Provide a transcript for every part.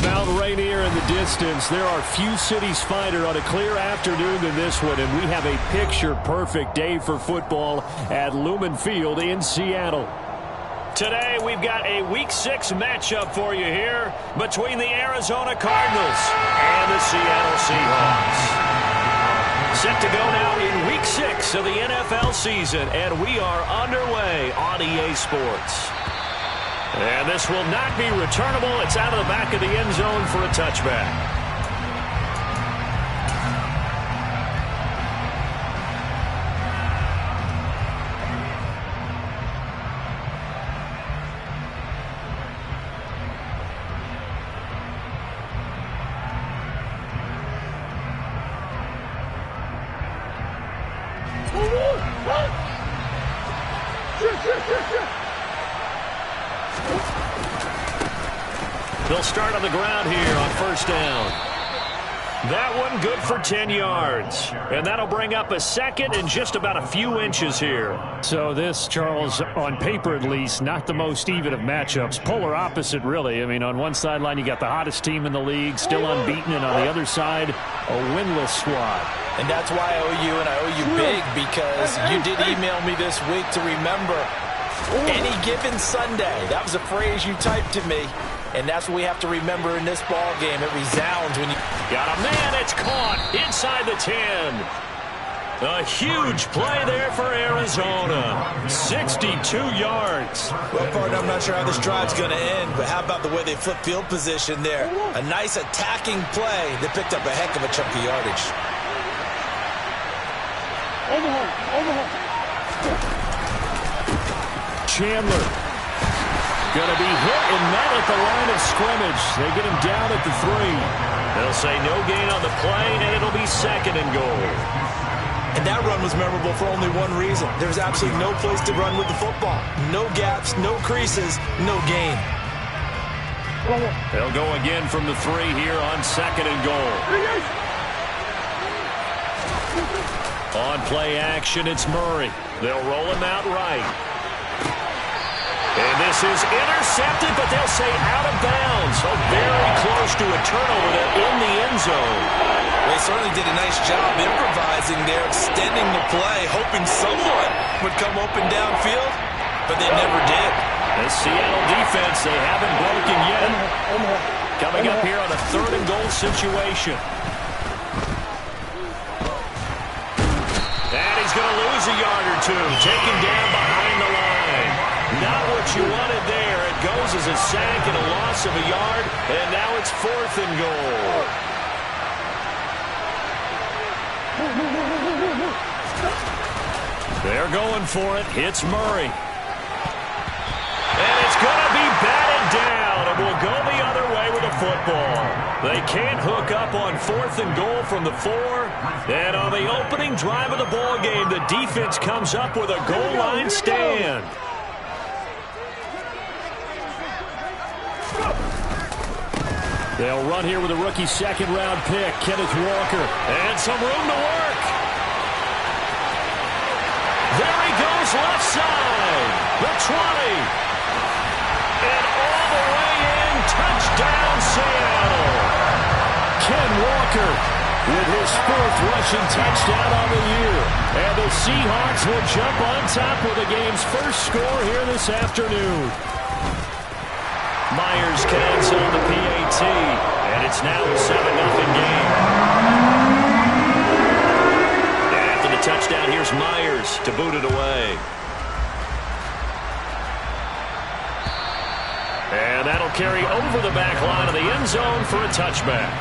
Mount Rainier in the distance. There are few cities finer on a clear afternoon than this one, and we have a picture-perfect day for football at Lumen Field in Seattle. Today, we've got a Week 6 matchup for you here between the Arizona Cardinals and the Seattle Seahawks. Set to go now in Week 6 of the NFL season, and we are underway on EA Sports. And this will not be returnable. It's out of the back of the end zone for a touchback. They'll start on the ground here on first down. That one good for 10 yards. And that'll bring up a second and just about a few inches here. So this, Charles, on paper at least, not the most even of matchups. Polar opposite, really. I mean, on one sideline, you got the hottest team in the league, still unbeaten, and on the other side, a winless squad. And that's why I owe you, and I owe you big, because you did email me this week to remember any given Sunday. That was a phrase you typed to me. And that's what we have to remember in this ball game. It resounds when you got a man. It's caught inside the 10. A huge play there for Arizona. 62 yards. Well, partner, I'm not sure how this drive's going to end, but how about the way they flip field position there? A nice attacking play that picked up a heck of a chunk of yardage. Chandler. Going to be hit and met at the line of scrimmage. They get him down at the 3. They'll say no gain on the play, and it'll be second and goal. And that run was memorable for only one reason. There's absolutely no place to run with the football. No gaps, no creases, no gain. They'll go again from the 3 here on second and goal. On play action, it's Murray. They'll roll him out right. And this is intercepted, but they'll say out of bounds. So very close to a turnover there in the end zone. They certainly did a nice job improvising there, extending the play, hoping someone would come open downfield, but they never did. The Seattle defense, they haven't broken yet. Coming up here on a third and goal situation. And he's going to lose a yard or two, taken down behind the line. Not what you wanted there. It goes as a sack and a loss of a yard, and now it's fourth and goal. They're going for it. It's Murray. And it's going to be batted down, and we'll go the other way with the football. They can't hook up on fourth and goal from the 4. And on the opening drive of the ball game, the defense comes up with a goal line stand. They'll run here with a rookie second-round pick, Kenneth Walker. And some room to work. There he goes left side. The 20. And all the way in. Touchdown, Seattle. Ken Walker with his 4th rushing touchdown on the year. And the Seahawks will jump on top with the game's first score here this afternoon. Myers counts on the PAT, and it's now a 7-0 game. After the touchdown, here's Myers to boot it away. And that'll carry over the back line of the end zone for a touchback.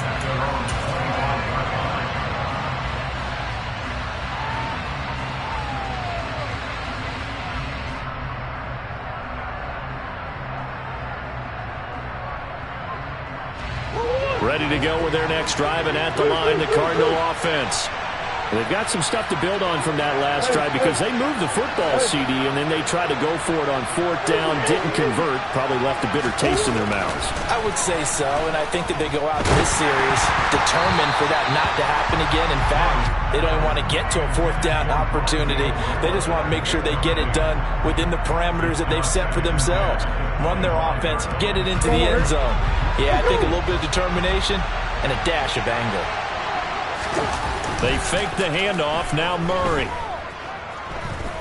Ready to go with their next drive, and at the line, the Cardinal offense. They've got some stuff to build on from that last drive because they moved the football, CD, and then they tried to go for it on 4th down, didn't convert, probably left a bitter taste in their mouths. I would say so, and I think that they go out this series determined for that not to happen again. In fact, they don't even want to get to a 4th down opportunity. They just want to make sure they get it done within the parameters that they've set for themselves. Run their offense, get it into the end zone. Yeah, I think a little bit of determination and a dash of anger. They fake the handoff. Now Murray.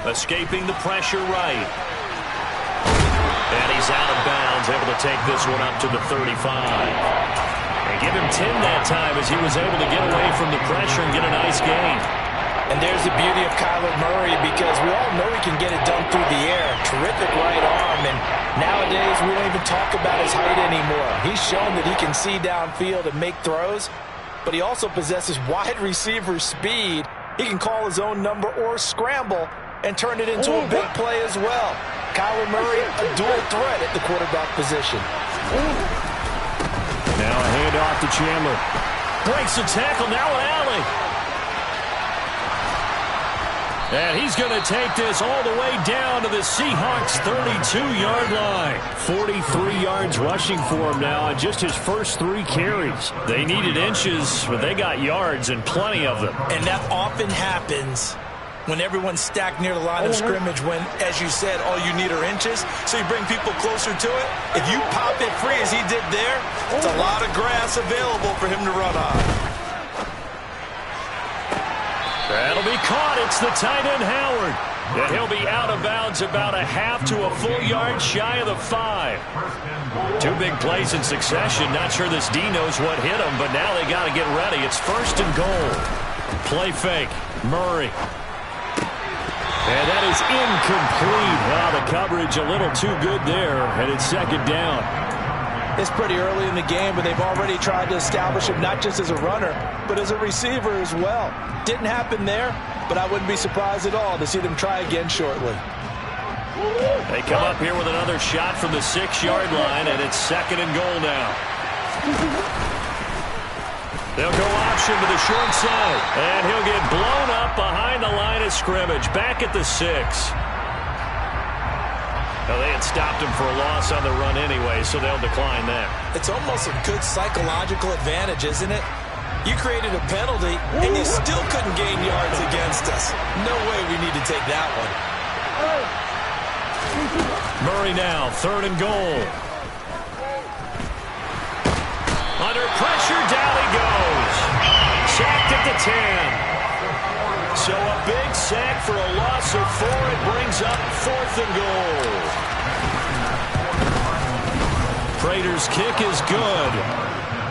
Escaping the pressure right. And he's out of bounds, able to take this one up to the 35. And give him 10 that time as he was able to get away from the pressure and get a nice gain. And there's the beauty of Kyler Murray because we all know he can get it done through the air. Terrific right arm. And nowadays we don't even talk about his height anymore. He's shown that he can see downfield and make throws. But he also possesses wide receiver speed. He can call his own number or scramble and turn it into a big play as well. Kyler Murray, a dual threat at the quarterback position. Now a handoff to Chandler. Breaks the tackle, now an alley. And he's going to take this all the way down to the Seahawks' 32-yard line. 43 yards rushing for him now on just his first 3 carries. They needed inches, but they got yards and plenty of them. And that often happens when everyone's stacked near the line of scrimmage when, as you said, all you need are inches. So you bring people closer to it. If you pop it free as he did there, it's a lot of grass available for him to run on. That'll be caught. It's the tight end, Howard. And he'll be out of bounds about a half to a full yard shy of the 5. 2 big plays in succession. Not sure this D knows what hit him, but now they got to get ready. It's 1st and goal. Play fake. Murray. And that is incomplete. Wow, the coverage a little too good there, and it's 2nd down. It's pretty early in the game, but they've already tried to establish him not just as a runner, but as a receiver as well. Didn't happen there, but I wouldn't be surprised at all to see them try again shortly. They come up here with another shot from the 6-yard line, and it's 2nd and goal now. They'll go option to the short side, and he'll get blown up behind the line of scrimmage, back at the 6. Well, they had stopped him for a loss on the run anyway, so they'll decline that. It's almost a good psychological advantage, isn't it? You created a penalty, and you still couldn't gain yards against us. No way we need to take that one. Murray now, 3rd and goal. Under pressure, down he goes. Sacked at the 10. So a big sack for a loss of 4. It brings up 4th and goal. Prater's kick is good.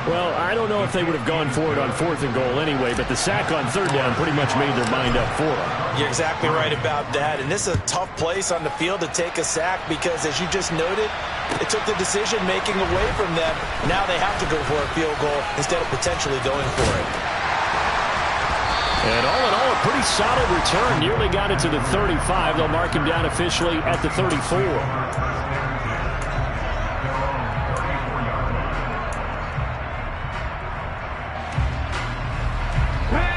Well, I don't know if they would have gone for it on 4th and goal anyway, but the sack on 3rd down pretty much made their mind up for them. You're exactly right about that. And this is a tough place on the field to take a sack because, as you just noted, it took the decision-making away from them. Now they have to go for a field goal instead of potentially going for it. And all in all, a pretty solid return. Nearly got it to the 35. They'll mark him down officially at the 34.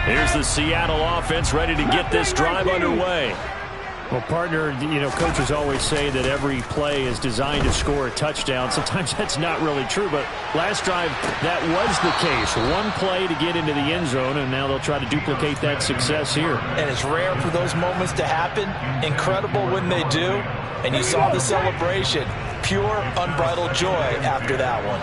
Here's the Seattle offense ready to get this drive underway. Well, partner, you know, coaches always say that every play is designed to score a touchdown. Sometimes that's not really true, but last drive, that was the case. 1 play to get into the end zone, and now they'll try to duplicate that success here. And it's rare for those moments to happen. Incredible when they do. And you saw the celebration. Pure, unbridled joy after that one.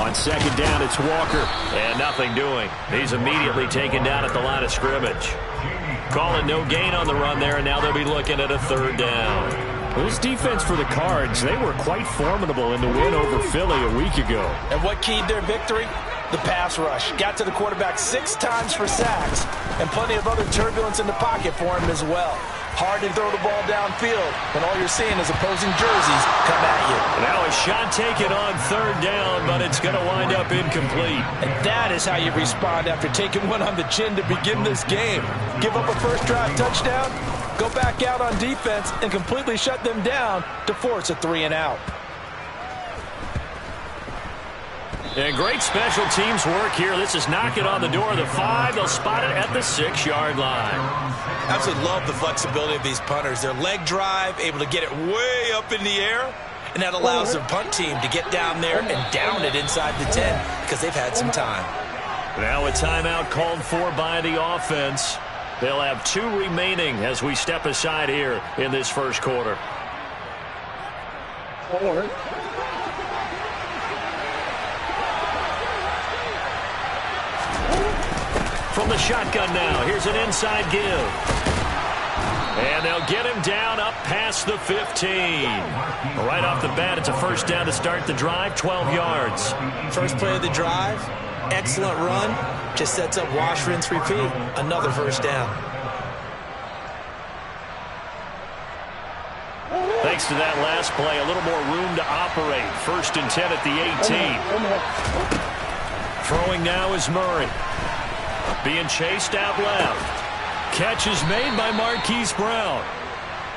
On 2nd down, it's Walker. And nothing doing. He's immediately taken down at the line of scrimmage. Calling no gain on the run there, and now they'll be looking at a 3rd down. Well, this defense for the Cards, they were quite formidable in the win over Philly a week ago. And what keyed their victory? The pass rush. Got to the quarterback 6 times for sacks, and plenty of other turbulence in the pocket for him as well. Hard to throw the ball downfield when all you're seeing is opposing jerseys come at you. Now a shot taken on 3rd down, but it's going to wind up incomplete. And that is how you respond after taking one on the chin to begin this game. Give up a first drive touchdown? Go back out on defense and completely shut them down to force a 3-and-out. And great special teams work here. This is knocking on the door of the 5. They'll spot it at the 6-yard line. Absolutely love the flexibility of these punters. Their leg drive, able to get it way up in the air, and that allows their punt team to get down there and down it inside the 10 because they've had some time. Now a timeout called for by the offense. They'll have 2 remaining as we step aside here in this first quarter. From the shotgun now, here's an inside give. And they'll get him down up past the 15. Right off the bat, it's a first down to start the drive, 12 yards. First play of the drive, excellent run, just sets up wash, rinse, repeat. Another first down. Thanks to that last play, a little more room to operate. First and 10 at the 18. Throwing now is Murray. Being chased out left. Catch is made by Marquise Brown.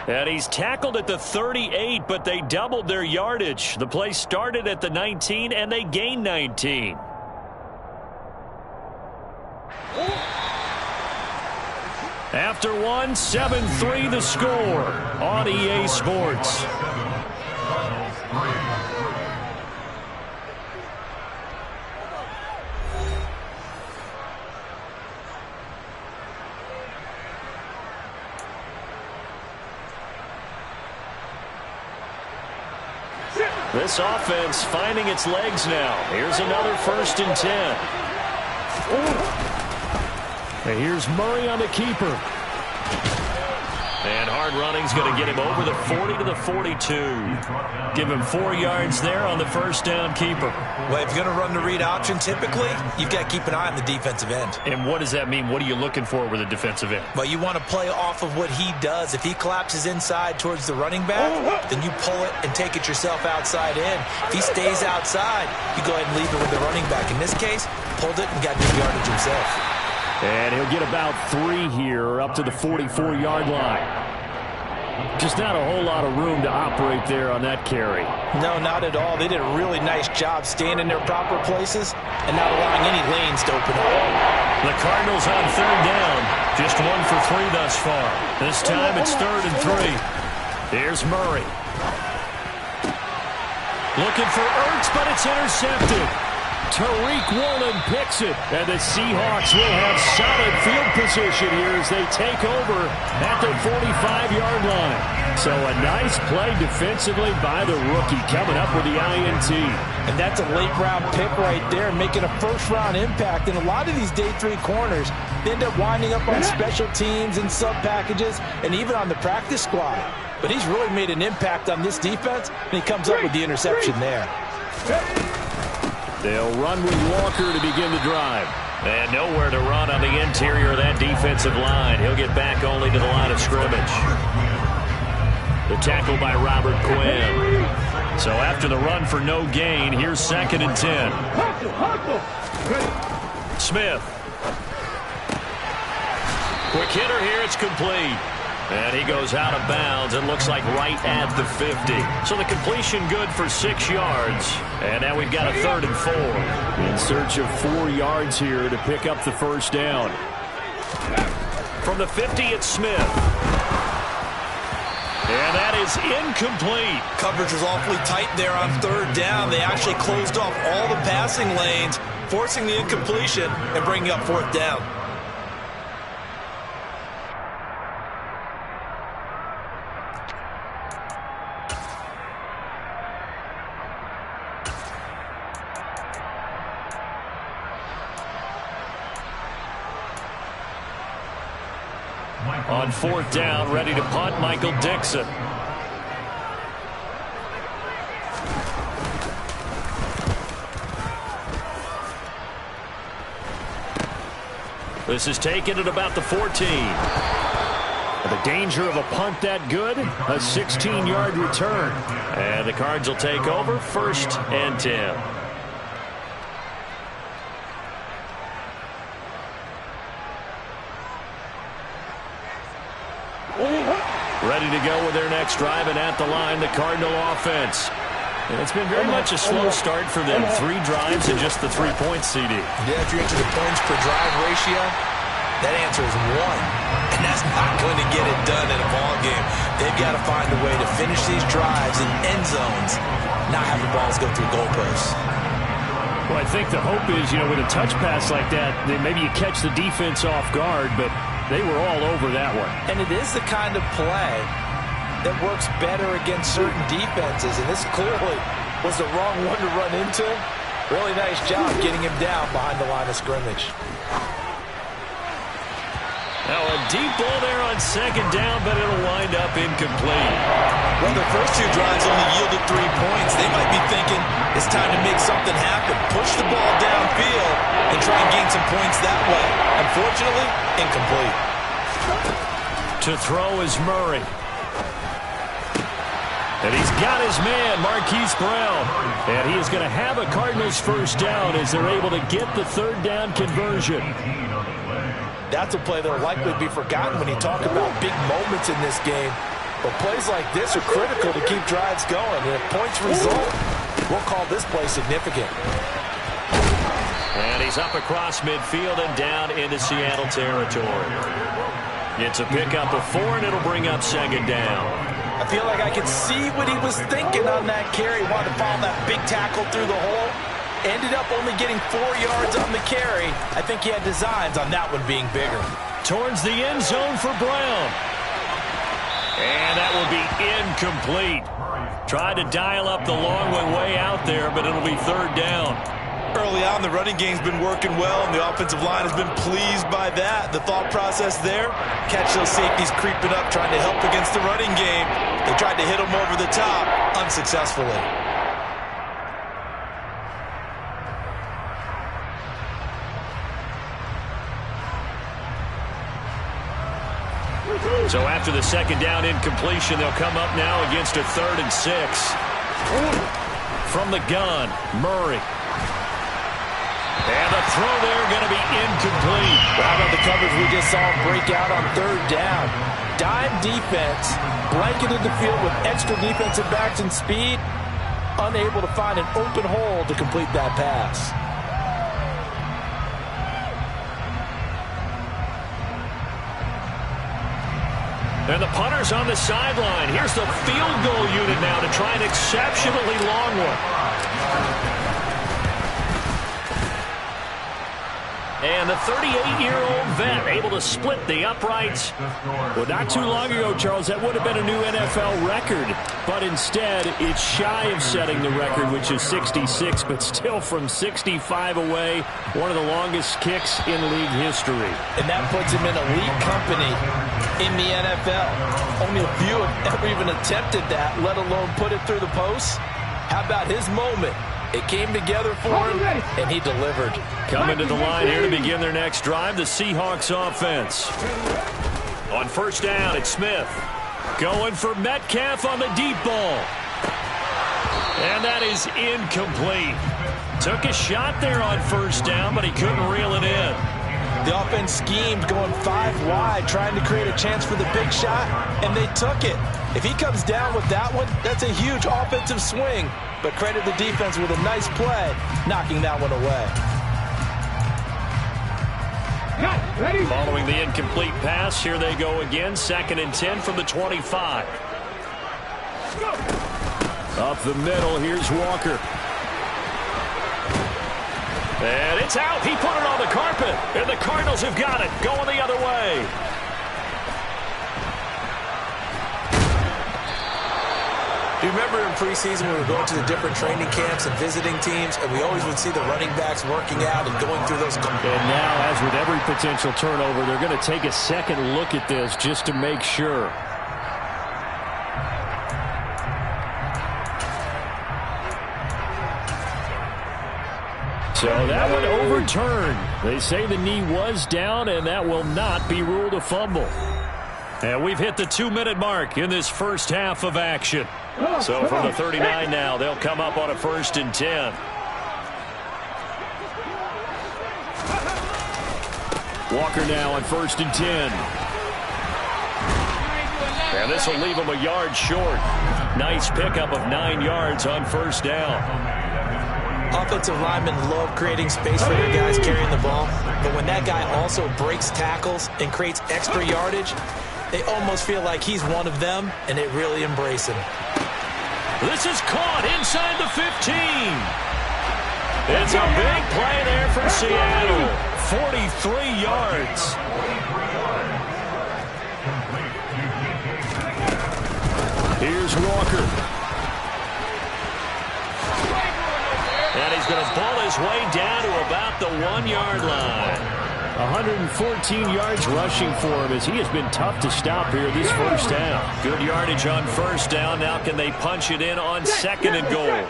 And he's tackled at the 38, but they doubled their yardage. The play started at the 19, and they gained 19. After 7-3 the score on EA Sports. This offense finding its legs now. Here's another first and 10. And here's Murray on the keeper. And hard running's going to get him over the 40 to the 42. Give him 4 yards there on the first down keeper. Well, if you're going to run the read option, typically, you've got to keep an eye on the defensive end. And what does that mean? What are you looking for with a defensive end? Well, you want to play off of what he does. If he collapses inside towards the running back, then you pull it and take it yourself outside in. If he stays outside, you go ahead and leave it with the running back. In this case, pulled it and got good yardage himself. And he'll get about 3 here up to the 44-yard line. Just not a whole lot of room to operate there on that carry. No, not at all. They did a really nice job staying in their proper places and not allowing any lanes to open up. The Cardinals on third down. Just 1 for 3 thus far. This time it's 3rd and 3. Here's Murray. Looking for Ertz, but it's intercepted. Tariq Woolen picks it, and the Seahawks will have solid field position here as they take over at the 45-yard line. So a nice play defensively by the rookie coming up with the INT. And that's a late-round pick right there, making a first-round impact. And a lot of these day 3 corners end up winding up on special teams and sub-packages and even on the practice squad. But he's really made an impact on this defense, and he comes up with the interception there. They'll run with Walker to begin the drive. And nowhere to run on the interior of that defensive line. He'll get back only to the line of scrimmage. The tackle by Robert Quinn. So after the run for no gain, here's 2nd and 10. Smith. Quick hitter here, it's complete. And he goes out of bounds. It looks like right at the 50. So the completion good for 6 yards. And now we've got a 3rd and 4. In search of 4 yards here to pick up the first down. From the 50, it's Smith. And that is incomplete. Coverage was awfully tight there on 3rd down. They actually closed off all the passing lanes, forcing the incompletion and bringing up 4th down. On 4th down, ready to punt, Michael Dixon. This is taken at about the 14. The danger of a punt that good, a 16-yard return. And the Cards will take over 1st and 10. ready to go with their next drive, and at the line, the Cardinal offense. And it's been very much a slow start for them. 3 drives and just the 3 points, CD. Yeah, if you're into the points per drive ratio, that answer is 1. And that's not going to get it done in a ball game. They've got to find a way to finish these drives in end zones, not have the balls go through goalposts. Well, I think the hope is, with a touch pass like that, then maybe you catch the defense off guard, but they were all over that one. And it is the kind of play that works better against certain defenses, and this clearly was the wrong one to run into. Really nice job getting him down behind the line of scrimmage. Now a deep ball there on second down, but it'll wind up incomplete. Well, their first 2 drives only yielded 3 points. They might be thinking it's time to make something happen. Push the ball downfield and try and gain some points that way. Unfortunately, incomplete. To throw is Murray. And he's got his man, Marquise Brown. And he is going to have a Cardinals first down as they're able to get the 3rd down conversion. That's a play that will likely be forgotten when you talk about big moments in this game. But plays like this are critical to keep drives going. And if points result, we'll call this play significant. And he's up across midfield and down into Seattle territory. It's a pickup of 4, and it'll bring up second down. I feel like I could see what he was thinking on that carry. Wanted to follow that big tackle through the hole. Ended up only getting 4 yards on the carry. I think he had designs on that one being bigger. Towards the end zone for Brown. And that will be incomplete. Tried to dial up the long way out there, but it'll be 3rd down. Early on, the running game's been working well, and the offensive line has been pleased by that. The thought process there, catch those safeties creeping up, trying to help against the running game. They tried to hit them over the top, unsuccessfully. So after the second down incompletion, they'll come up now against a 3rd and 6. From the gun, Murray. And the throw there going to be incomplete. How about the coverage we just saw him break out on 3rd down? Dime defense, blanketed the field with extra defensive backs and speed, unable to find an open hole to complete that pass. And the punter's on the sideline. Here's the field goal unit now to try an exceptionally long one. And the 38-year-old vet able to split the uprights. Well, not too long ago, Charles, that would have been a new NFL record. But instead, it's shy of setting the record, which is 66, but still from 65 away, one of the longest kicks in league history. And that puts him in elite company in the NFL. Only a few have ever even attempted that, let alone put it through the post. How about his moment? It came together for him, and he delivered. Coming to the line here to begin their next drive, the Seahawks offense. On 1st down, it's Smith. Going for Metcalf on the deep ball. And that is incomplete. Took a shot there on 1st down, but he couldn't reel it in. The offense schemed going 5 wide, trying to create a chance for the big shot, and they took it. If he comes down with that one, that's a huge offensive swing. But credit the defense with a nice play, knocking that one away. Following the incomplete pass, here they go again. 2nd and 10 from the 25. Up the middle, here's Walker. And it's out. He put it on the carpet. And the Cardinals have got it. Going the other way. Do you remember in preseason we were going to the different training camps and visiting teams, and we always would see the running backs working out and going through those. And now, as with every potential turnover, they're going to take a second look at this just to make sure. So that one overturned. They say the knee was down, and that will not be ruled a fumble. And we've hit the 2-minute mark in this first half of action. So from the 39 now, they'll come up on a 1st and 10. Walker now on 1st and 10. And this will leave them a yard short. Nice pickup of 9 yards on first down. Offensive linemen love creating space for their guys carrying the ball, but when that guy also breaks tackles and creates extra yardage, they almost feel like he's one of them, and they really embrace him. This is caught inside the 15. It's a big play there for Seattle. 43 yards. Here's Walker. And he's going to pull his way down to about the 1-yard line. 114 yards rushing for him as he has been tough to stop here this first half. Good yardage on first down. Now can they punch it in on second and goal?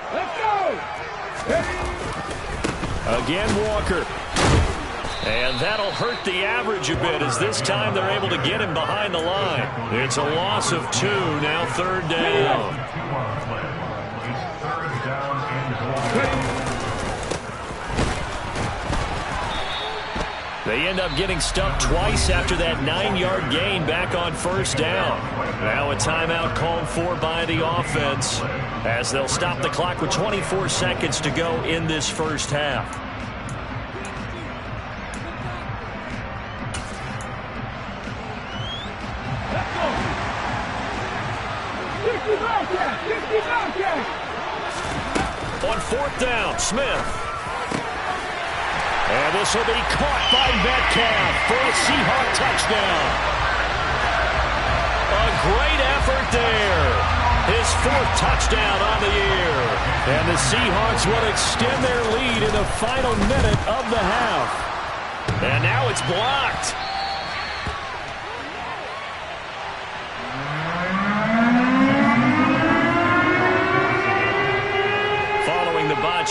Again, Walker. And that'll hurt the average a bit as this time they're able to get him behind the line. It's a loss of 2, now third down. They end up getting stuffed twice after that 9-yard gain back on first down. Now a timeout called for by the offense as they'll stop the clock with 24 seconds to go in this first half. On fourth down, Smith. And this will be caught by Metcalf for a Seahawk touchdown. A great effort there. His 4th touchdown on the year. And the Seahawks will extend their lead in the final minute of the half. And now it's blocked.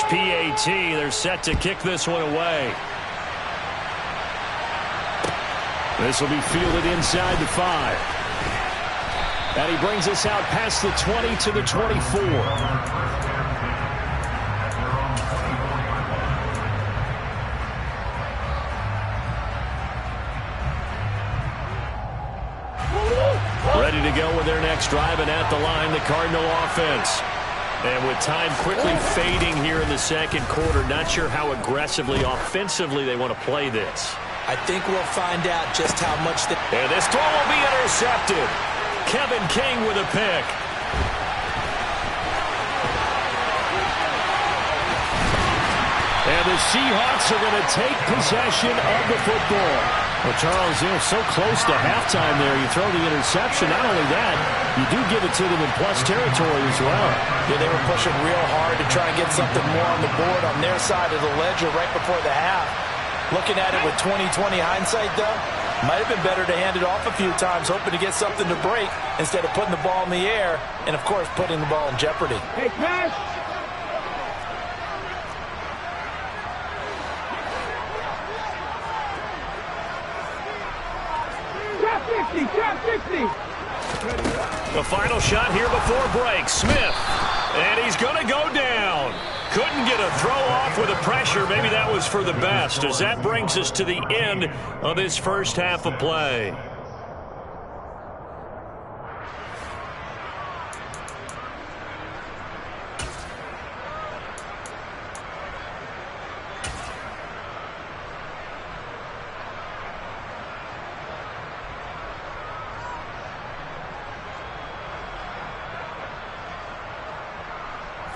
PAT, they're set to kick this one away. This will be fielded inside the 5. And he brings us out past the 20 to the 24. Ready to go with their next drive, and at the line, the Cardinal offense. And with time quickly fading here in the second quarter, not sure how aggressively, offensively they want to play this. I think we'll find out just how much the... And this throw will be intercepted. Kevin King with a pick. And the Seahawks are going to take possession of the football. Well, Charles, so close to halftime there. You throw the interception. Not only that, you do give it to them in plus territory as well. Yeah, they were pushing real hard to try and get something more on the board on their side of the ledger right before the half. Looking at it with 20/20 hindsight, though, might have been better to hand it off a few times, hoping to get something to break instead of putting the ball in the air and, of course, putting the ball in jeopardy. Hey, Cash! The final shot here before break. Smith. And he's going to go down. Couldn't get a throw off with the pressure. Maybe that was for the best, as that brings us to the end of this first half of play.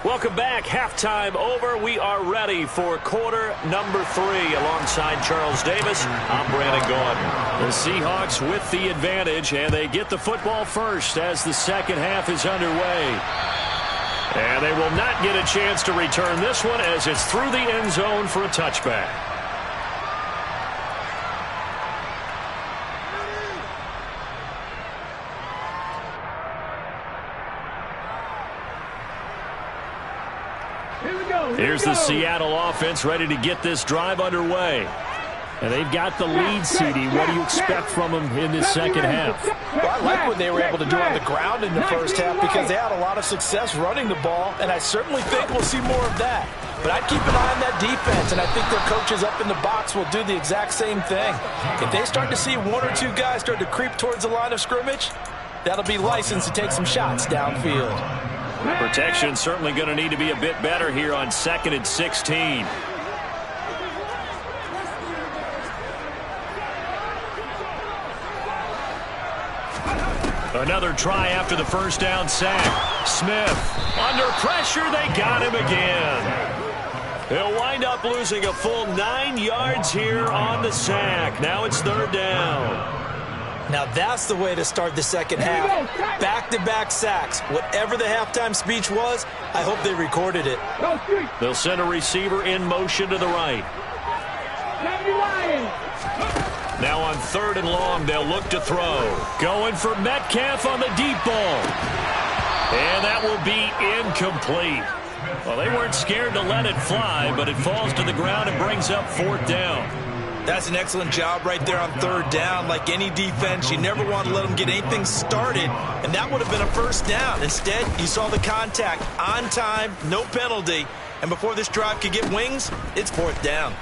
Welcome back. Halftime over. We are ready for quarter number 3. Alongside Charles Davis, I'm Brandon Gaudin. The Seahawks with the advantage, and they get the football first as the second half is underway. And they will not get a chance to return this one as it's through the end zone for a touchback. Here's the Seattle offense ready to get this drive underway. And they've got the lead, CD. What do you expect from them in this second half? Well, I like what they were able to do on the ground in the first half because they had a lot of success running the ball, and I certainly think we'll see more of that. But I'd keep an eye on that defense, and I think their coaches up in the box will do the exact same thing. If they start to see 1 or 2 guys start to creep towards the line of scrimmage, that'll be licensed to take some shots downfield. Protection certainly going to need to be a bit better here on 2nd and 16. Another try after the first down sack. Smith under pressure. They got him again. He'll wind up losing a full 9 yards here on the sack. Now it's 3rd down. Now that's the way to start the second half. Back-to-back sacks. Whatever the halftime speech was, I hope they recorded it. They'll send a receiver in motion to the right. Now on 3rd and long, they'll look to throw. Going for Metcalf on the deep ball. And that will be incomplete. Well, they weren't scared to let it fly, but it falls to the ground and brings up 4th down. That's an excellent job right there on 3rd down. Like any defense, you never want to let them get anything started, and that would have been a 1st down. Instead, you saw the contact on time, no penalty, and before this drive could get wings, it's 4th down.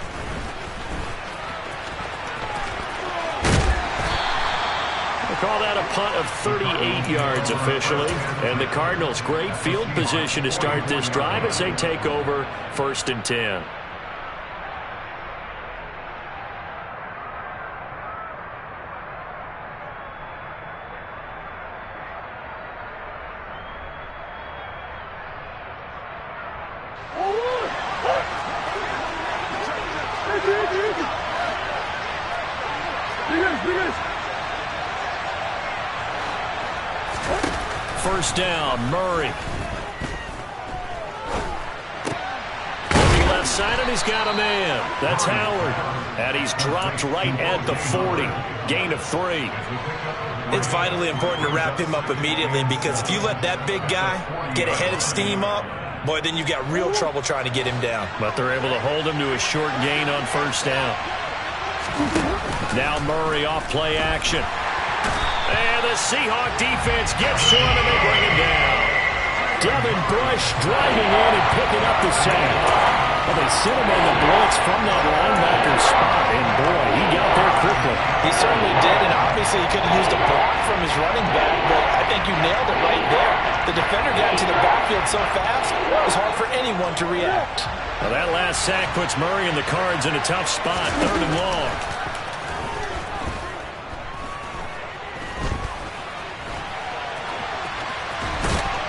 We'll call that a punt of 38 yards officially, and the Cardinals great field position to start this drive as they take over 1st and 10. First down, Murray. Looking left side, and he's got a man. That's Howard. And he's dropped right at the 40. Gain of 3. It's vitally important to wrap him up immediately, because if you let that big guy get a head of steam up, boy, then you've got real trouble trying to get him down. But they're able to hold him to a short gain on 1st down. Now Murray off play action. And the Seahawk defense gets to him, and they bring him down. Devin Bush driving in and picking up the sack. Well, they sent him on the blitz from that linebacker spot, and boy, he got there quickly. He certainly did, and obviously he could have used a block from his running back, but I think you nailed it right there. The defender got into the backfield so fast, it was hard for anyone to react. Well, that last sack puts Murray and the Cards in a tough spot, 3rd and long.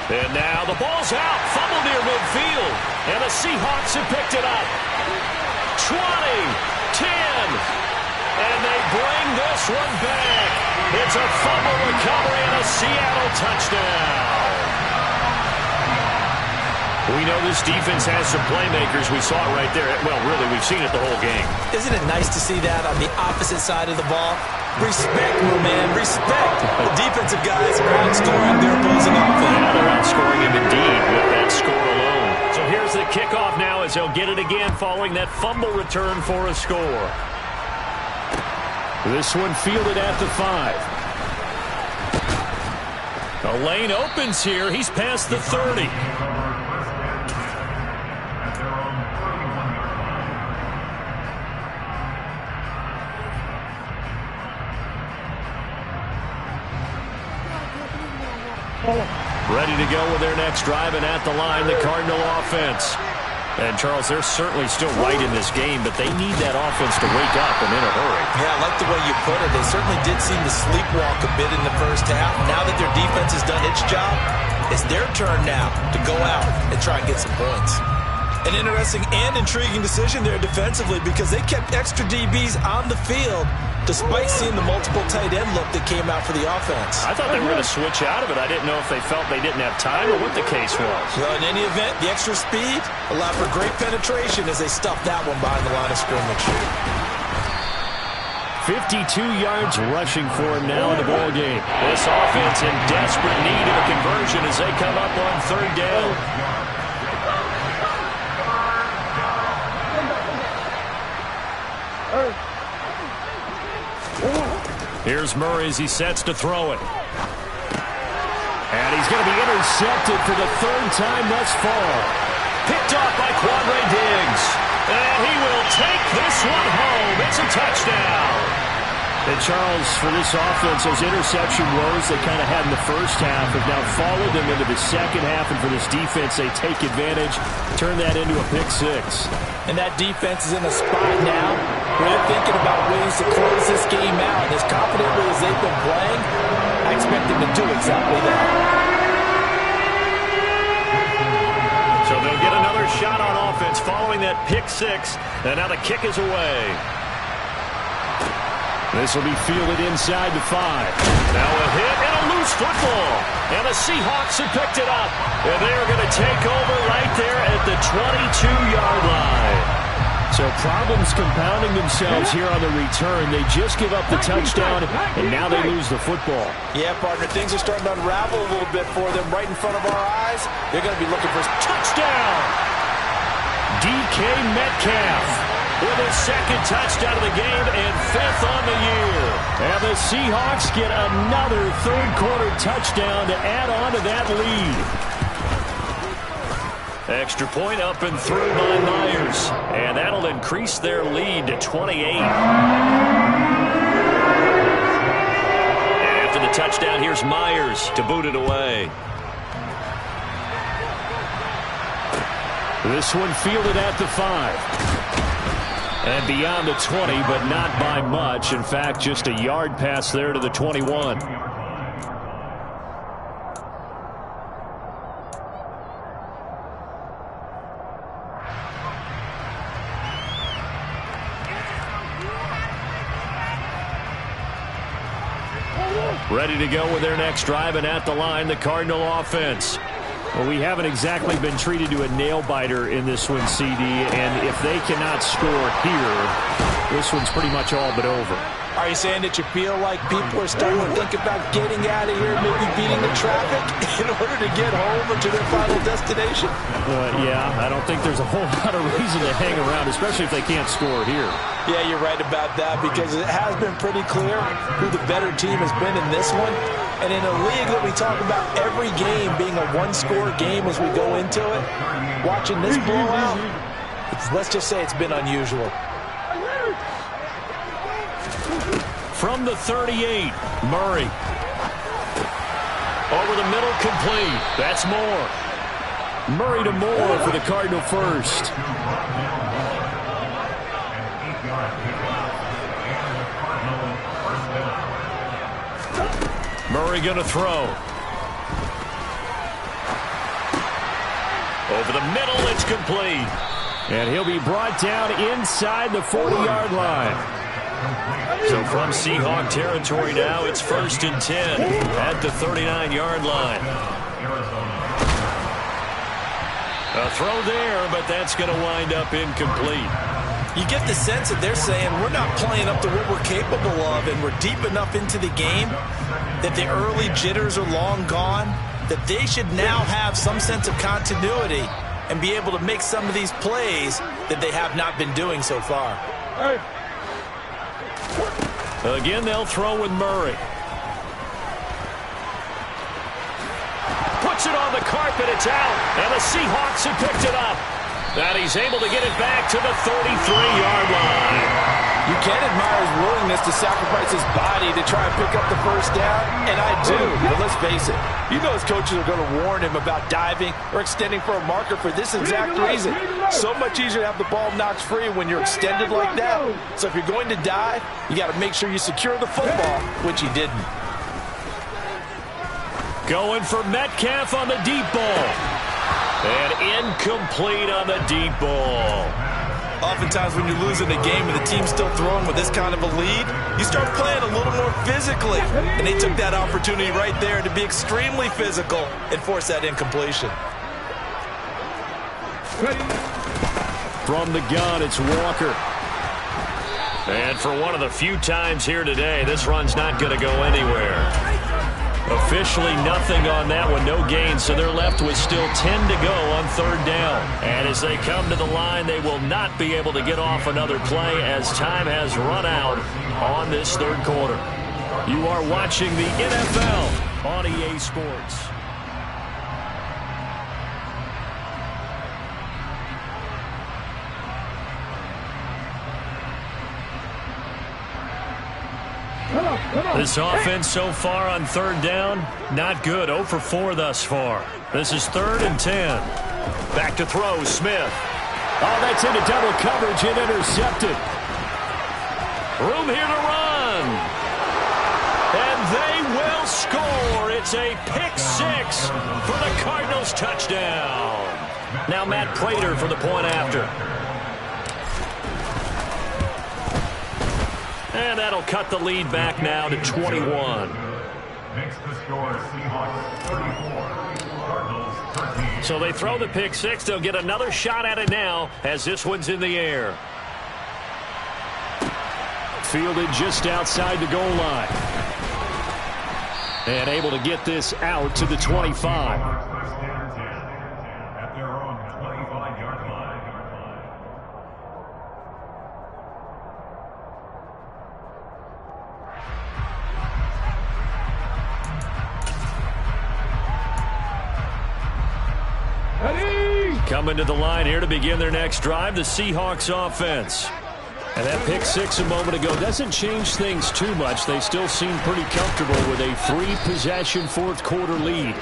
And now the ball's out. Fumble near midfield. And the Seahawks have picked it up. 20, 10. And they bring this one back. It's a fumble recovery and a Seattle touchdown. We know this defense has some playmakers. We saw it right there. Well, really, we've seen it the whole game. Isn't it nice to see that on the opposite side of the ball? Respect, my man, respect. The defensive guys are outscoring their opposing offense. Yeah, they're outscoring him indeed with that score alone. So here's the kickoff now as they'll get it again following that fumble return for a score. This one fielded at the 5. The lane opens here. He's past the 30. Ready to go with their next drive, and at the line, the Cardinal offense. And, Charles, they're certainly still right in this game, but they need that offense to wake up and in a hurry. Yeah, I like the way you put it. They certainly did seem to sleepwalk a bit in the first half. Now that their defense has done its job, it's their turn now to go out and try and get some points. An interesting and intriguing decision there defensively, because they kept extra DBs on the field despite seeing the multiple tight end look that came out for the offense. I thought they were going to switch out of it. I didn't know if they felt they didn't have time or what the case was. Well, in any event, the extra speed allowed for great penetration as they stuffed that one behind the line of scrimmage. 52 yards rushing for him now in the ball game. This offense in desperate need of a conversion as they come up on 3rd down. Here's Murray as he sets to throw it. And he's going to be intercepted for the 3rd time thus far. Picked off by Quandre Diggs. And he will take this one home. It's a touchdown. And Charles, for this offense, those interception woes they kind of had in the first half have now followed them into the second half. And for this defense, they take advantage, turn that into a pick six. And that defense is in a spot now where they're thinking about ways to close this game out. As confidently as they've been playing, I expect them to do exactly that. So they'll get another shot on offense following that pick six. And now the kick is away. This will be fielded inside the 5. Now a hit and a loose football. And the Seahawks have picked it up. And they are going to take over right there at the 22-yard line. So problems compounding themselves here on the return. They just give up the touchdown, and now they lose the football. Yeah, partner, things are starting to unravel a little bit for them right in front of our eyes. They're going to be looking for a touchdown. DK Metcalf with his second touchdown of the game and 5th on the year. And the Seahawks get another third-quarter touchdown to add on to that lead. Extra point up and through by Myers. And that'll increase their lead to 28. And after the touchdown, here's Myers to boot it away. This one fielded at the 5. And beyond the 20, but not by much. In fact, just a yard pass there to the 21. Ready to go with their next drive, and at the line, the Cardinal offense. Well, we haven't exactly been treated to a nail-biter in this one, CD, and if they cannot score here, this one's pretty much all but over. Are you saying that you feel like people are starting to think about getting out of here, maybe beating the traffic in order to get home or to their final destination? Yeah, I don't think there's a whole lot of reason to hang around, especially if they can't score here. Yeah, you're right about that, because it has been pretty clear who the better team has been in this one. And in a league that we talk about every game being a one-score game as we go into it, watching this blowout, let's just say it's been unusual. From the 38, Murray. Over the middle, complete. That's Moore. Murray to Moore for the Cardinal first. Murray going to throw. Over the middle, it's complete. And he'll be brought down inside the 40-yard line. So from Seahawk territory now, it's 1st and 10 at the 39-yard line. A throw there, but that's going to wind up incomplete. You get the sense that they're saying we're not playing up to what we're capable of, and we're deep enough into the game that the early jitters are long gone, that they should now have some sense of continuity and be able to make some of these plays that they have not been doing so far. Again, they'll throw with Murray. Puts it on the carpet, it's out, and the Seahawks have picked it up. And he's able to get it back to the 33-yard line. You can admire his willingness to sacrifice his body to try and pick up the first down, and I do, but let's face it. You know his coaches are going to warn him about diving or extending for a marker for this exact reason. So much easier to have the ball knocked free when you're extended like that. So if you're going to dive, you got to make sure you secure the football, which he didn't. Going for Metcalf on the deep ball. And incomplete on the deep ball. Oftentimes when you're losing a game and the team's still throwing with this kind of a lead, you start playing a little more physically. And they took that opportunity right there to be extremely physical and force that incompletion. From the gun, it's Walker. And for one of the few times here today, this run's not going to go anywhere. Officially nothing on that one, no gain, so they're left with still 10 to go on 3rd down. And as they come to the line, they will not be able to get off another play as time has run out on this 3rd quarter. You are watching the NFL on EA Sports. This offense so far on third down, not good. 0 for 4 thus far. This is 3rd and 10. Back to throw, Smith. Oh, that's into double coverage and intercepted. Room here to run. And they will score. It's a pick 6 for the Cardinals touchdown. Now Matt Prater for the point after. And that'll cut the lead back now to 21. Makes the score Seahawks 34, Cardinals 13. So they throw the pick 6. They'll get another shot at it now as this one's in the air. Fielded just outside the goal line. And able to get this out to the 25. At their own 25-yard line. Coming to the line here to begin their next drive, the Seahawks offense. And that pick 6 a moment ago doesn't change things too much. They still seem pretty comfortable with a 3-possession fourth-quarter lead.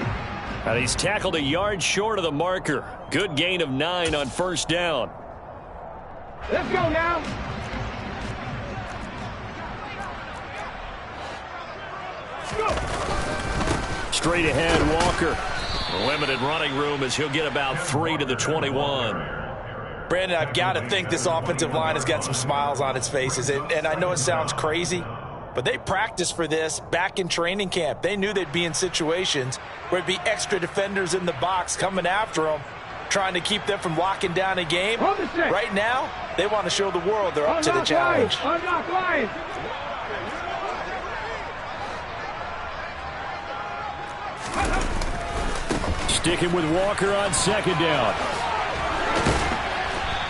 And he's tackled a yard short of the marker. Good gain of 9 on first down. Let's go now. Straight ahead, Walker. Limited running room as he'll get about 3 to the 21. Brandon, I've got to think this offensive line has got some smiles on its faces. And I know it sounds crazy, but they practiced for this back in training camp. They knew they'd be in situations where it'd be extra defenders in the box coming after them, trying to keep them from locking down a game. Right now, they want to show the world they're up to the challenge. Unlock line. Sticking with Walker on second down.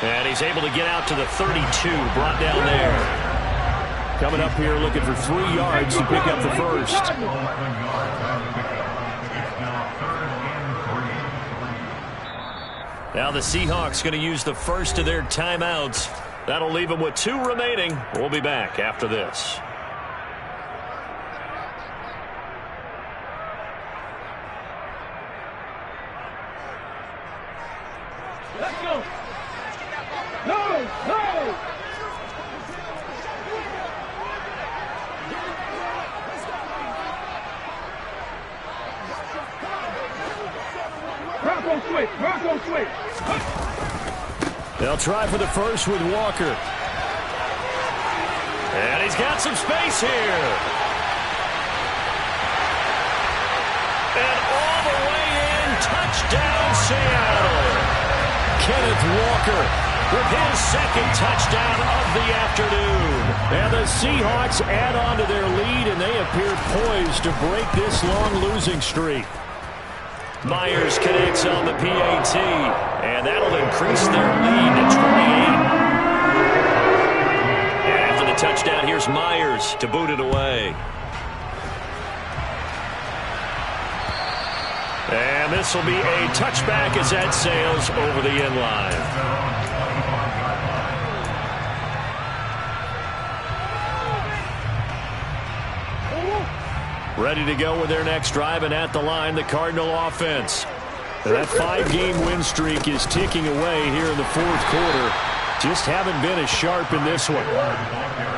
And he's able to get out to the 32, brought down there. Coming up here looking for 3 yards to pick up the first. Now the Seahawks going to use the first of their timeouts. That'll leave them with 2 remaining. We'll be back after this. Let's go. No, no. Bronco switch, Bronco switch. They'll try for the first with Walker. And he's got some space here. And all the way in, touchdown Seattle. Kenneth Walker with his second touchdown of the afternoon. And the Seahawks add on to their lead, and they appear poised to break this long losing streak. Myers connects on the PAT, and that'll increase their lead to 28. And after the touchdown, here's Myers to boot it away. And this will be a touchback as that sails over the end line. Ready to go with their next drive, and at the line, the Cardinal offense. That 5-game win streak is ticking away here in the fourth quarter. Just haven't been as sharp in this one.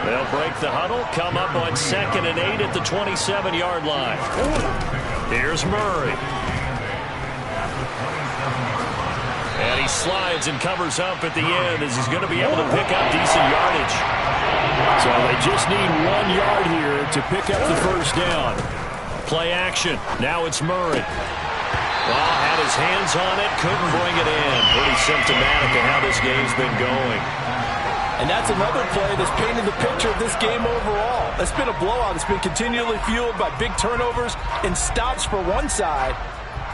They'll break the huddle, come up on 2nd and 8 at the 27-yard line. Here's Murray. And he slides and covers up at the end as he's going to be able to pick up decent yardage. So they just need 1 yard here to pick up the first down. Play action. Now it's Murray. Well, had his hands on it, couldn't bring it in. Pretty symptomatic of how this game's been going. And that's another play that's painted the picture of this game overall. It's been a blowout. It's been continually fueled by big turnovers and stops for one side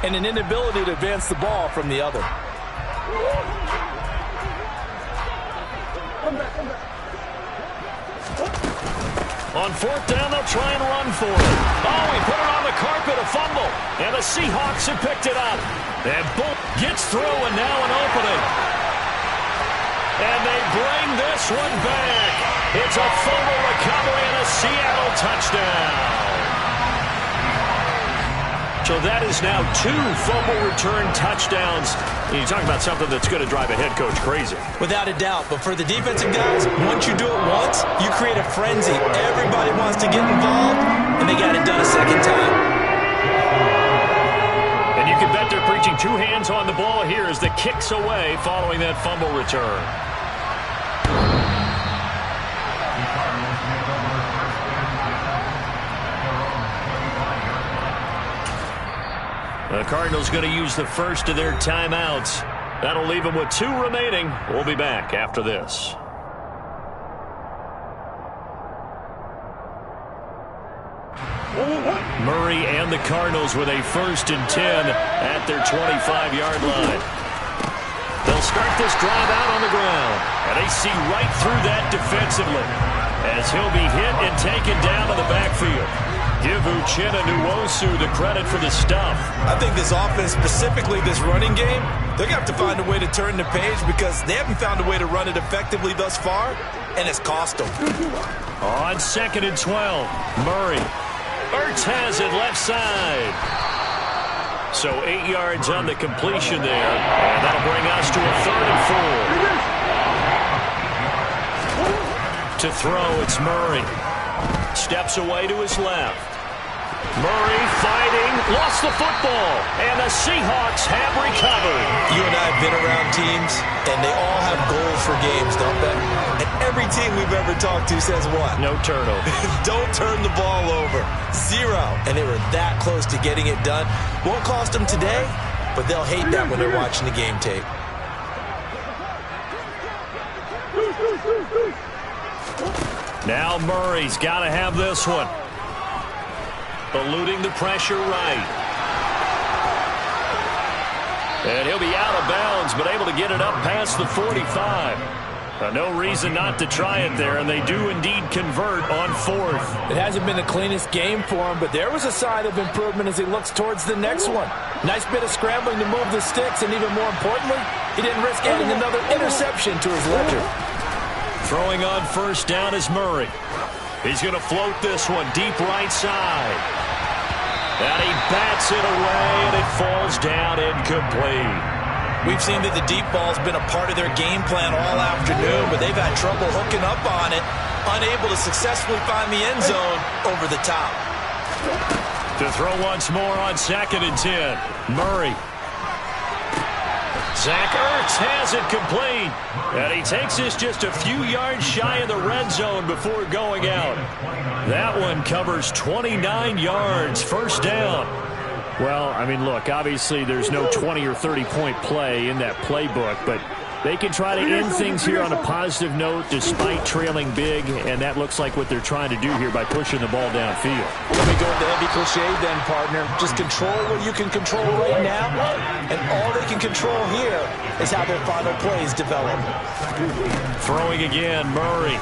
and an inability to advance the ball from the other. On 4th down, they'll try and run for it. Oh, he put it on the carpet, a fumble. And the Seahawks have picked it up. And Bull gets through, and now an opening. And they bring this one back. It's a fumble recovery and a Seattle touchdown. So that is now 2 fumble return touchdowns. You talk about something that's going to drive a head coach crazy. Without a doubt. But for the defensive guys, once you do it once, you create a frenzy. Everybody wants to get involved, and they got it done a second time. And you can bet they're preaching 2 hands on the ball here as the kick's away following that fumble return. The Cardinals going to use the first of their timeouts. That'll leave them with 2 remaining. We'll be back after this. Murray and the Cardinals with a 1st and 10 at their 25-yard line. They'll start this drive out on the ground, and they see right through that defensively as he'll be hit and taken down to the backfield. Give Uchenna Nwosu the credit for the stuff. I think this offense, specifically this running game, they're going to have to find a way to turn the page because they haven't found a way to run it effectively thus far, and it's cost them. On 2nd and 12, Murray. Ertz has it left side. So 8 yards on the completion there, and that'll bring us to a 3rd and 4. To throw, it's Murray. Steps away to his left. Murray fighting, lost the football, and the Seahawks have recovered. You and I have been around teams, and they all have goals for games, don't they? And every team we've ever talked to says what? No turnover. Don't turn the ball over. 0. And they were that close to getting it done. Won't cost them today, but they'll hate that when they're watching the game tape. Now Murray's got to have this one. Eluding the pressure right. And he'll be out of bounds, but able to get it up past the 45. No reason not to try it there, and they do indeed convert on 4th. It hasn't been the cleanest game for him, but there was a sign of improvement as he looks towards the next one. Nice bit of scrambling to move the sticks, and even more importantly, he didn't risk adding another interception to his ledger. Throwing on 1st down is Murray. He's going to float this one deep right side. And he bats it away, and it falls down incomplete. We've seen that the deep ball's been a part of their game plan all afternoon, but they've had trouble hooking up on it, unable to successfully find the end zone over the top. To throw once more on 2nd and 10. Murray. Zach Ertz has it complete. And he takes this just a few yards shy of the red zone before going out. That one covers 29 yards. 1st down. Well, I mean, look, obviously there's no 20 or 30-point play in that playbook, but they can try to end things here on a positive note despite trailing big, and that looks like what they're trying to do here by pushing the ball downfield. Let me go with the heavy cliche then, partner. Just control what you can control right now, and all they can control here is how their final plays develop. Throwing again, Murray.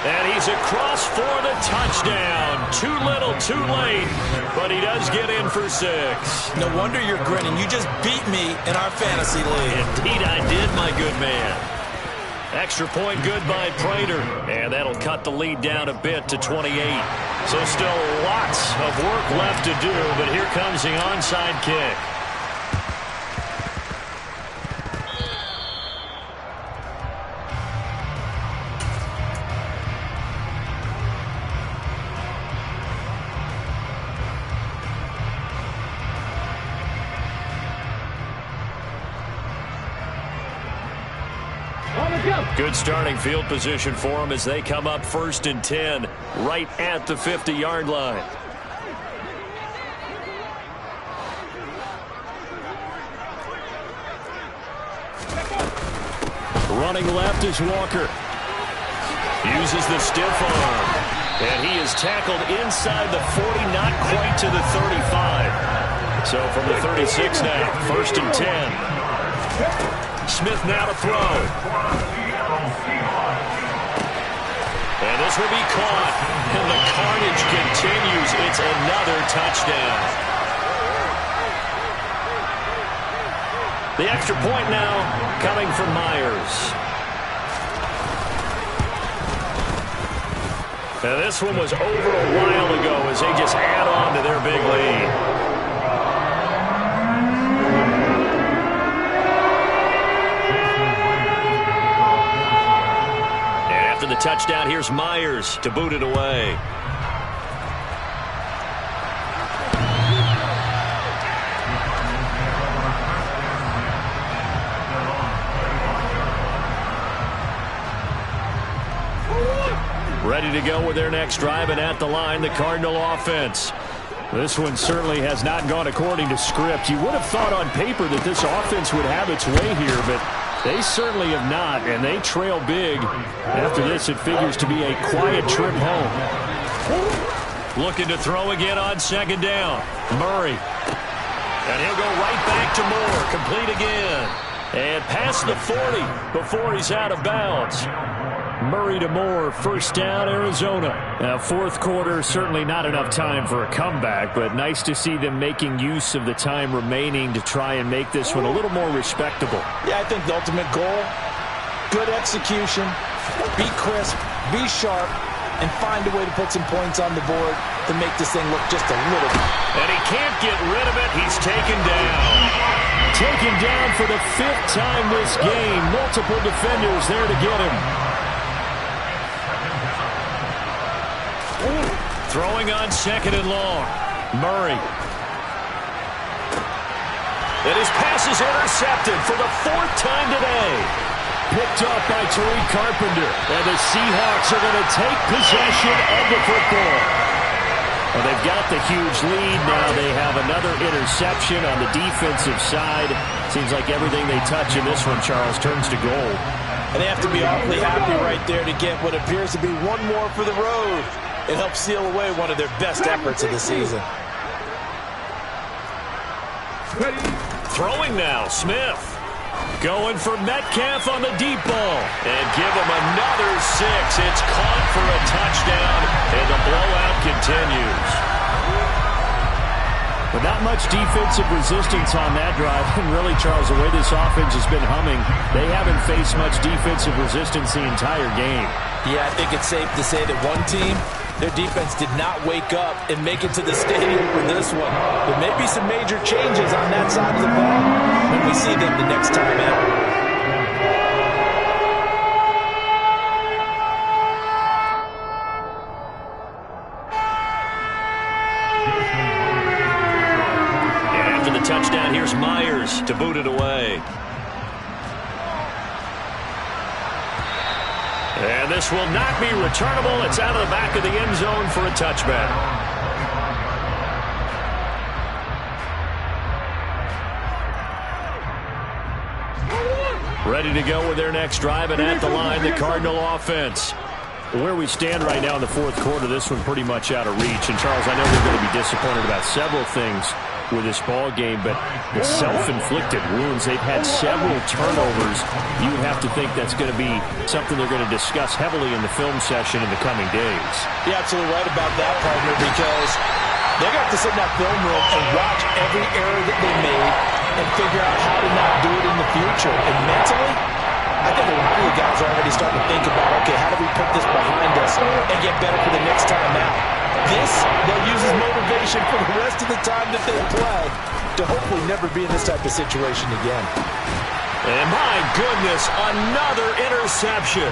And he's across for the touchdown. Too little, too late, but he does get in for 6. No wonder you're grinning. You just beat me in our fantasy league. Indeed I did, my good man. Extra point good by Prater, and that'll cut the lead down a bit to 28. So still lots of work left to do, but here comes the onside kick. Good starting field position for them as they come up 1st and 10 right at the 50-yard line. Running left is Walker. Uses the stiff arm. And he is tackled inside the 40, not quite to the 35. So from the 36 now, 1st and 10. Smith now to throw. And this will be caught. And the carnage continues. It's another touchdown. The extra point now coming from Myers. And this one was over a while ago as they just add on to their big lead. And after the touchdown, here's Myers to boot it away. Ready to go with their next drive, and at the line, the Cardinal offense. This one certainly has not gone according to script. You would have thought on paper that this offense would have its way here, but they certainly have not, and they trail big. After this, it figures to be a quiet trip home. Looking to throw again on second down. Murray. And he'll go right back to Moore. Complete again. And past the 40 before he's out of bounds. Murray to Moore, first down, Arizona. Now, fourth quarter, certainly not enough time for a comeback, but nice to see them making use of the time remaining to try and make this one a little more respectable. Yeah, I think the ultimate goal, good execution, be crisp, be sharp, and find a way to put some points on the board to make this thing look just a little bit. And he can't get rid of it. He's taken down. Taken down for the 5th time this game. Multiple defenders there to get him. Throwing on second and long. Murray. And his pass is intercepted for the 4th time today. Picked up by Tariq Carpenter. And the Seahawks are going to take possession of the football. Well, they've got the huge lead now. They have another interception on the defensive side. Seems like everything they touch in this one, Charles, turns to gold. And they have to be awfully happy right there to get what appears to be one more for the road. It helps seal away one of their best efforts of the season. Throwing now, Smith. Going for Metcalf on the deep ball. And give him another 6. It's caught for a touchdown, and the blowout continues. But not much defensive resistance on that drive. And really, Charles, the way this offense has been humming, they haven't faced much defensive resistance the entire game. Yeah, I think it's safe to say that one team, their defense did not wake up and make it to the stadium for this one. There may be some major changes on that side of the ball when we see them the next time out. And after the touchdown, here's Myers to boot it away. And this will not be returnable. It's out of the back of the end zone for a touchback. Ready to go with their next drive, and at the line, the Cardinal offense. Where we stand right now in the fourth quarter, this one pretty much out of reach. And, Charles, I know they're going to be disappointed about several things with this ball game, but the self-inflicted wounds, they've had several turnovers. You would have to think that's going to be something they're going to discuss heavily in the film session in the coming days. You're absolutely right about that, partner, because they're going to have to sit in that film room and watch every error that they made and figure out how to not do it in the future. And mentally, I think a lot of the guys are already starting to think about, okay, how do we put this behind us and get better for the next time out? This, they'll use as motivation for the rest of the time that they play to hopefully never be in this type of situation again. And my goodness, another interception.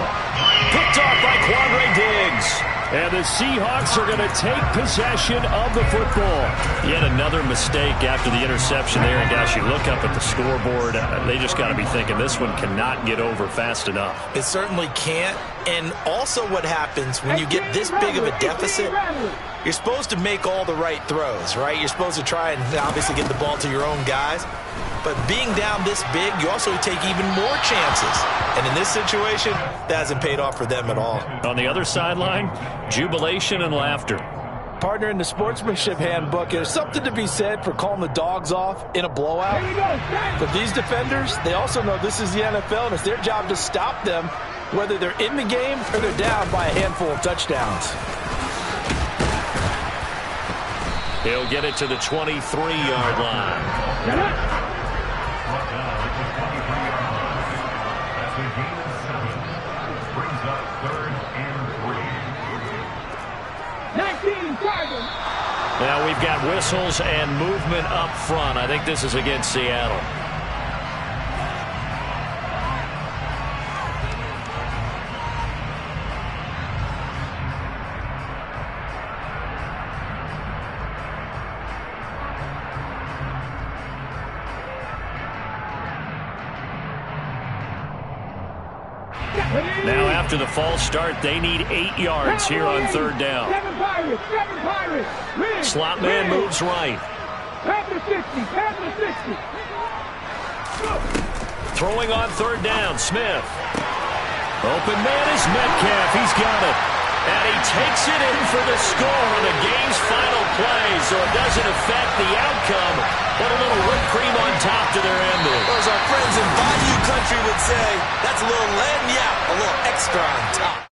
Picked off by Quandre Diggs. And the Seahawks are going to take possession of the football. Yet another mistake after the interception there. And gosh, you look up at the scoreboard, they just got to be thinking this one cannot get over fast enough. It certainly can't. And also what happens when you get this big of a deficit, you're supposed to make all the right throws, right? You're supposed to try and obviously get the ball to your own guys. But being down this big, you also take even more chances. And in this situation, that hasn't paid off for them at all. On the other sideline, jubilation and laughter. Partner, in the sportsmanship handbook, there's something to be said for calling the dogs off in a blowout. But these defenders, they also know this is the NFL, and it's their job to stop them, whether they're in the game or they're down by a handful of touchdowns. He'll get it to the 23-yard line. team, charge them. Now we've got whistles and movement up front. I think this is against Seattle. Now after the false start, they need 8 yards here on third down. Seven Pirates. Slot man moves right. Panther 60. Throwing on third down, Smith. Open man is Metcalf. He's got it. And he takes it in for the score on the game's final play, so it doesn't affect the outcome, but a little whipped cream on top to their ending. As our friends in Bayou Country would say, that's a little lagniappe, a little extra on top.